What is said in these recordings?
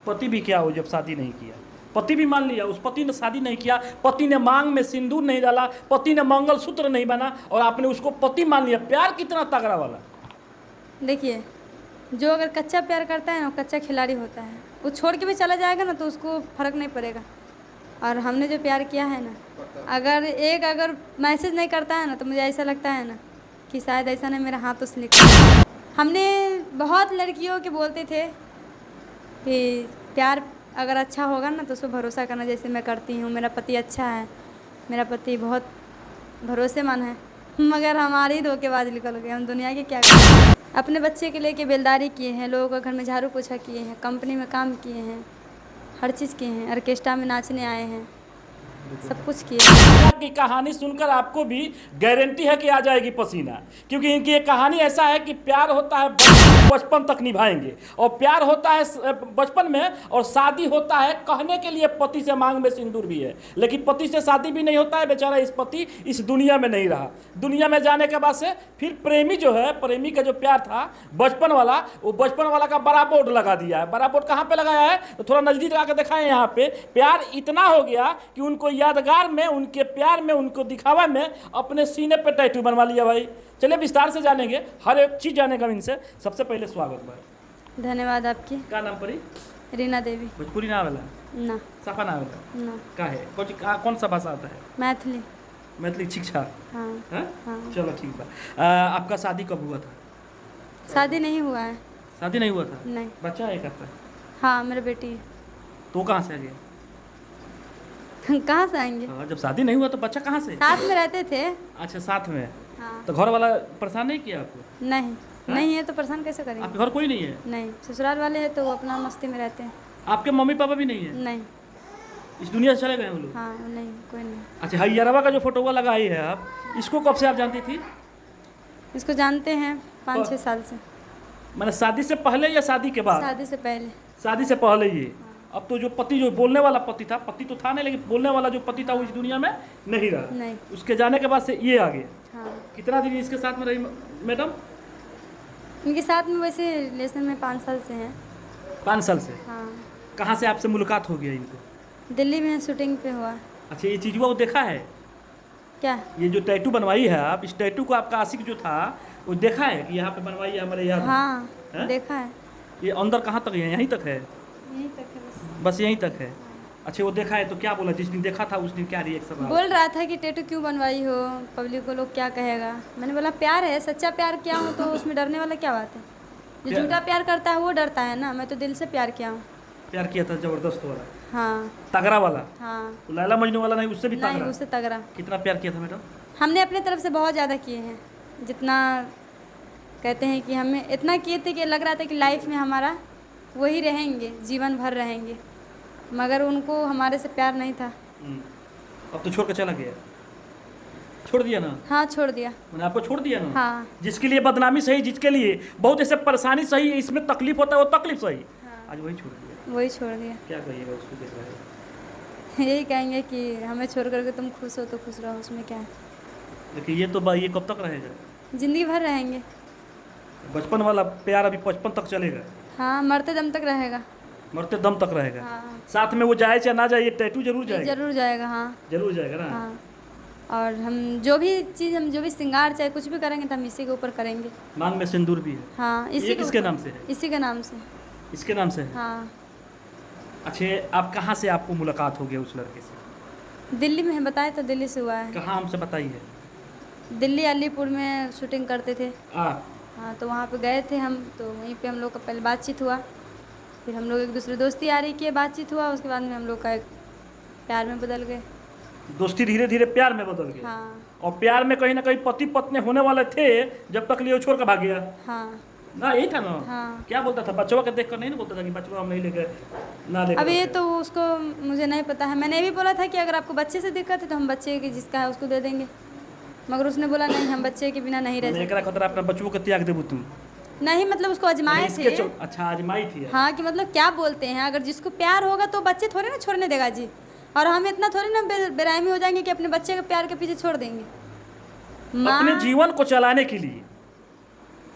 पति भी क्या हो जब शादी नहीं किया, पति भी मान लिया, उस पति ने शादी नहीं किया, पति ने मांग में सिंदूर नहीं डाला, पति ने मंगलसूत्र नहीं बना और आपने उसको पति मान लिया। प्यार कितना तगड़ा वाला। देखिए, जो अगर कच्चा प्यार करता है ना, कच्चा खिलाड़ी होता है। वो छोड़ के भी चला जाएगा ना तो उसको फ़र्क नहीं पड़ेगा। और हमने जो प्यार किया है ना, अगर मैसेज नहीं करता है ना तो मुझे ऐसा लगता है ना कि शायद ऐसा नहीं मेरा हाथ तो स्लिप। हमने बहुत लड़कियों के बोलते थे कि प्यार अगर अच्छा होगा ना तो उस पर भरोसा करना, जैसे मैं करती हूँ। मेरा पति अच्छा है, मेरा पति बहुत भरोसेमंद है, मगर हमारी धोखेबाज निकल गए। हम दुनिया के क्या करें। अपने बच्चे के लेके बेलदारी किए हैं, लोगों का घर में झाड़ू पोछा किए हैं, कंपनी में काम किए हैं, हर चीज़ किए हैं, ऑर्केस्ट्रा में नाचने आए हैं, सब कुछ किए। की कहानी सुनकर आपको भी गारंटी है कि आ जाएगी पसीना, क्योंकि इनकी एक कहानी ऐसा है कि प्यार होता है बचपन तक निभाएंगे, और प्यार होता है बचपन में, और शादी होता है कहने के लिए पति से मांग में सिंदूर भी है, लेकिन पति से शादी भी नहीं होता है। बेचारा इस पति इस दुनिया में नहीं रहा। दुनिया में जाने के बाद से फिर प्रेमी जो है, प्रेमी का जो प्यार था बचपन वाला, वो बचपन वाला का बड़ा बोर्ड लगा दिया है। बड़ा बोर्ड कहाँ पे लगाया है तो थोड़ा नजदीक आकर दिखाएं। यहाँ पे प्यार इतना हो गया कि उनको यादगार में, उनके प्यार में, उनको दिखावा में अपने सीने पे टैटू बनवा लिया भाई। चलिए विस्तार से जानेंगे, हर एक चीज़ जानेगा इनसे। सबसे पहले स्वागत भाई। धन्यवाद आपकी। क्या नाम पड़ी? रीना देवी। भोजपुरी ना वाला ना, साफा ना वाला ना, का है? कौन सा भाषा आता है? मैथिली। मैथिली शिक्षा। हाँ, हाँ? हाँ। चलो ठीक है। आपका शादी कब हुआ था? शादी नहीं हुआ है। शादी नहीं हुआ था? नहीं। बच्चा है करता है? हाँ, मेरी बेटी है। तो कहाँ से आ गया? कहाँ से आएंगे? हाँ, जब शादी नहीं हुआ तो बच्चा कहाँ से? साथ में रहते थे। अच्छा, साथ में। हाँ। तो घर वाला परेशान नहीं किया आपको? नहीं, नहीं है तो परेशान कैसे करेंगे? आपके घर कोई नहीं है? नहीं, ससुराल वाले हैं तो वो अपना मस्ती में रहते हैं। आपके मम्मी पापा भी नहीं है? नहीं। इस दुनिया से चले गए हम लोग? हाँ, नहीं, कोई नहीं। अच्छा, हैयरवा का जो फोटो लगाई है आप, इसको कब से आप जानती थी? इसको जानते हैं 5-6 साल से। मैंने शादी से पहले या शादी के बाद? शादी से पहले। शादी से पहले ये। अब तो जो पति, जो बोलने वाला पति था, पति तो था नहीं, लेकिन बोलने वाला जो पति था वो इस दुनिया में नहीं रहा। नहीं। उसके जाने के बाद से ये आ गया। हाँ। कितना दिन इसके साथ में रही मैडम? इनके साथ में वैसे रिलेशन में 5 साल से हैं। 5 साल से? हाँ। कहाँ से आपसे मुलाकात हो गया इनको? दिल्ली में शूटिंग पे हुआ। अच्छा, ये चीज़ वो देखा है? क्या? ये जो टैटू बनवाई है आप, इस टैटू को आपका आशिक जो था वो देखा है कि यहाँ पे बनवाई है हमारे याद? हाँ, है? देखा है। ये अंदर कहाँ तक है? यहीं तक है? यहीं तक है बस। बस यहीं तक है। अच्छा, वो देखा है तो क्या बोला? जिस दिन देखा था उस दिन क्या रिएक्शन रहा? बोल रहा था कि टैटू क्यों बनवाई हो, पब्लिक को लोग क्या कहेगा। मैंने बोला प्यार है, सच्चा प्यार किया हूँ तो उसमें डरने वाला क्या बात है। जो झूठा प्यार करता है वो डरता है ना, मैं तो दिल से प्यार किया हूँ। प्यार किया था जबरदस्त वाला? हाँ। तगड़ा वाला? हाँ। लैला मजनू वाला नहीं, उससे भी नहीं, तगड़ा? उससे तगड़ा। कितना प्यार किया था मैडम? हमने अपने तरफ से बहुत ज़्यादा किए हैं, जितना कहते हैं कि हमें इतना किए थे कि लग रहा था कि लाइफ में हमारा वही रहेंगे, जीवन भर रहेंगे, मगर उनको हमारे से प्यार नहीं था। अब तो छोड़ कर चला गया? छोड़ दिया ना? हाँ, छोड़ दिया। मैंने आपको छोड़ दिया ना? हाँ। जिसके लिए बदनामी सही, जिसके लिए बहुत ऐसे परेशानी सही, इसमें तकलीफ होता है वो तकलीफ सही। हाँ। आज वही छोड़ दिया? वही छोड़ दिया। क्या कहिएगा उसको देख रहे? यही कहेंगे कि हमें छोड़ करके तुम खुश हो तो खुश रहो, उसमें क्या है। लेकिन ये तो ये कब तक रहेगा? ज़िंदगी भर रहेंगे। बचपन वाला प्यार अभी 55 तक चलेगा? हाँ, मरते दम तक रहेगा। मरते दम तक रहेगा? हाँ। साथ में वो जाए चाहे ना जाए, ये टैटू जरूर जाएगा? जरूर जाएगा। हाँ, जरूर जाएगा ना? हाँ। और हम जो भी श्रृंगार चाहे कुछ भी करेंगे तो हम इसी के ऊपर करेंगे। मांग में सिंदूर भी है? हाँ। ये किसके नाम से है? इसी के नाम से। इसके नाम से है? हाँ। अच्छा, आप कहाँ से आपको मुलाकात हो गया उस लड़के से? दिल्ली में है, बताए तो दिल्ली से हुआ है। कहाँ हमसे बताइए? दिल्ली अलीपुर में शूटिंग करते थे। आप? हाँ, तो वहाँ पे गए थे हम, तो वहीं पे हम लोग का पहले बातचीत हुआ, फिर हम लोग एक दूसरे दोस्ती यारी किए, बातचीत हुआ, उसके बाद में हम लोग का एक प्यार में बदल गए। दोस्ती धीरे धीरे प्यार में बदल गई? हाँ। और प्यार में कहीं ना कहीं पति पत्नी होने वाले थे जब तक लिए छोड़ कर भाग गया? हाँ। ना, यही था ना? हाँ। क्या बोलता था? बच्चों का देख कर नहीं ना बोलता था कि बच्चों हम नहीं लेकर ना लेकर? अब ये तो उसको मुझे नहीं पता है। मैंने ये भी बोला था कि अगर आपको बच्चे से दिक्कत है तो हम बच्चे की जिसका है उसको दे देंगे, मगर उसने बोला नहीं, हम बच्चे के बिना नहीं रह सकते। खतरा अपना बच्चों को त्याग देबू तुम? नहीं, मतलब उसको आजमाए थे। अच्छा, आजमाई थी? हाँ, कि मतलब क्या बोलते हैं, अगर जिसको प्यार होगा तो बच्चे थोड़े ना छोड़ने देगा जी, और हम इतना थोड़ी ना बेरहमी हो जाएंगे कि अपने बच्चे के प्यार के पीछे छोड़ देंगे। अपने जीवन को चलाने के लिए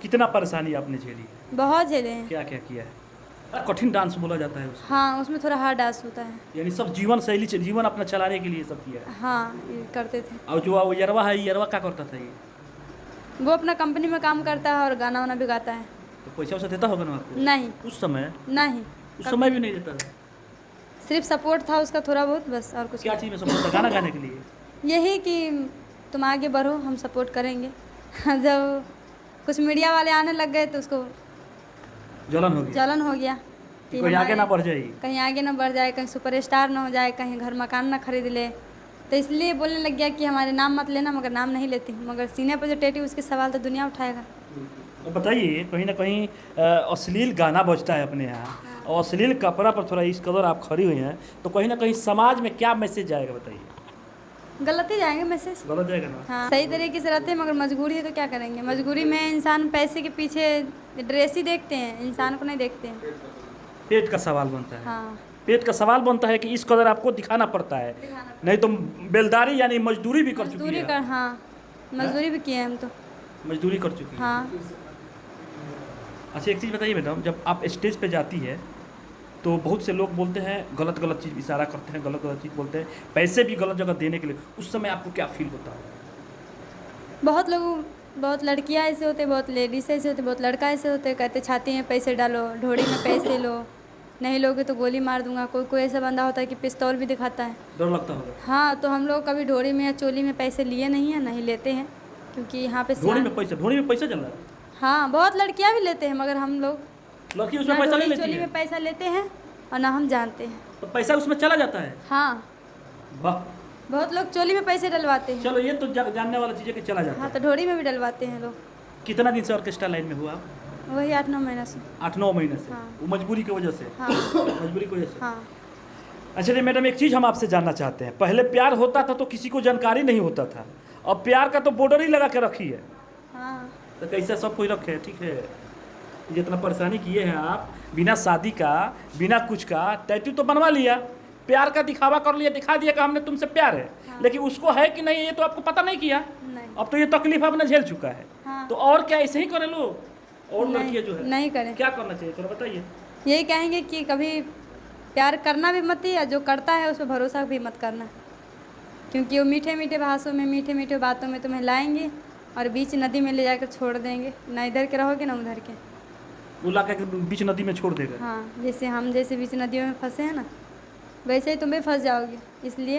कितना परेशानी आपने झेली? बहुत झेले हैं। क्या क्या किया है? कठिन डांस बोला जाता है उसको। हाँ, उसमें थोड़ा हार्ड डांस होता है। यानी सब जीवन शैली जीवन अपना चलाने के लिए सब किया है। हाँ, ये करते थे। और जो वो यरवा है, यरवा क्या करता था ये? वो अपना कंपनी में काम करता है और गाना वाना भी गाता है। तो पैसा वैसा देता होगा ना आपको? नहीं उस समय? नहीं, उस समय भी नहीं देता था? सिर्फ सपोर्ट था उसका थोड़ा बहुत, बस और कुछ क्या चीज़ में सपोर्ट था? गाना गाने के लिए? नहीं। यही कि तुम आगे बढ़ो, हम सपोर्ट करेंगे। जब कुछ मीडिया वाले आने लग गए तो उसको जलन हो गया जलन हो गया कि कोई आगे हमारे- ना बढ़ जाए। कहीं आगे ना बढ़ जाए, कहीं सुपरस्टार ना हो जाए, कहीं घर मकान ना खरीद ले, तो इसलिए बोलने लग गया कि हमारे नाम मत लेना। मगर नाम नहीं लेती हूँ, मगर सीने पर जो टेटू उसके सवाल तो दुनिया उठाएगा। अब बताइए, कहीं ना कहीं अश्लील गाना बजता है अपने यहाँ, और अश्लील कपड़ा पर थोड़ा इस कदर आप खड़ी हुई हैं, तो कहीं ना कहीं समाज में क्या मैसेज जाएगा बताइए? गलत ही जाएंगे मैसेज। गलत जाएगा ना? हाँ, सही तरीके से रहते हैं, मगर मजबूरी है तो क्या करेंगे। मजबूरी में इंसान पैसे के पीछे ड्रेस ही देखते हैं, इंसान को नहीं देखते हैं। पेट का सवाल बनता है। हाँ, पेट का सवाल बनता है कि इस कदर आपको दिखाना पड़ता है, नहीं तो बेलदारी यानी मजदूरी भी कर चुकी मजदूरी है। कर, हाँ मजदूरी भी किए हैं हम तो। मजदूरी कर चुकी है। हाँ, अच्छा, एक चीज़ बताइए मैडम, जब आप स्टेज पे जाती है तो बहुत से लोग बोलते हैं गलत गलत चीज़ इशारा करते हैं, गलत गलत चीज़ बोलते हैं, पैसे भी गलत जगह देने के लिए, उस समय आपको क्या फील होता है? बहुत लोग, बहुत लड़कियां ऐसे होते, बहुत लेडीज़ ऐसे होते, बहुत लड़का ऐसे होते, कहते छाती में पैसे डालो, ढोड़ी में पैसे लो, नहीं लोगे तो गोली मार दूंगा। कोई कोई ऐसा बंदा होता है कि पिस्तौल भी दिखाता है। डर लगता होगा? हाँ, तो हम लोग कभी ढोड़ी में या चोली में पैसे लिए नहीं हैं, नहीं लेते हैं, क्योंकि यहाँ पे ढोड़ी में पैसा चल रहा है? हाँ, बहुत लड़कियाँ भी लेते हैं, मगर हम लोग लड़की उसमें ना पैसा नहीं ढोड़ी लेती चोली है? में पैसा लेते हैं और ना हम जानते हैं। तो पैसा उसमें चला जाता है? हाँ, वाह, बहुत लोग चोली में पैसे डलवाते हैं। चलो ये तो जानने वाला चीज़ है कि चला जाता हाँ, है। तो ढोड़ी में भी डलवाते हैं लोग। कितना दिन से ऑर्केस्ट्रा लाइन में हुआ आप? वही 8-9 महीना से। 8-9 महीने से? हाँ। वो मजबूरी की वजह से? हाँ मजबूरी की वजह से? हाँ। अच्छा जी मैडम, एक चीज़ हम आपसे जानना चाहते हैं, पहले प्यार होता था तो किसी को जानकारी नहीं होता था, अब प्यार का तो बॉर्डर ही लगा के रखी है, हाँ, तो कैसा सब कोई रखे? ठीक है, जितना परेशानी किए हैं आप, बिना शादी का, बिना कुछ का टैटू तो बनवा लिया, प्यार का दिखावा कर लिया, दिखा दिया कि हमने तुमसे प्यार है। हाँ। लेकिन उसको है कि नहीं ये तो आपको पता नहीं किया। नहीं। अब तो ये तकलीफ आपने झेल चुका है। हाँ। तो और क्या ऐसे ही करें लोग? और नहीं, लड़कियां जो है नहीं करें। क्या करना चाहिए थोड़ा बताइए? यही कहेंगे कि कभी प्यार करना भी मत, या जो करता है उस पर भरोसा भी मत करना, क्योंकि वो मीठे मीठे भाषों में, मीठे मीठे बातों में तुम्हें लाएंगे और बीच नदी में ले जाकर छोड़ देंगे। ना इधर के रहोगे ना उधर के। वो ला के बीच नदी में छोड़ देगा। हाँ, जैसे हम जैसे बीच नदियों में फंसे हैं ना, वैसे ही तुम भी फंस जाओगे। इसलिए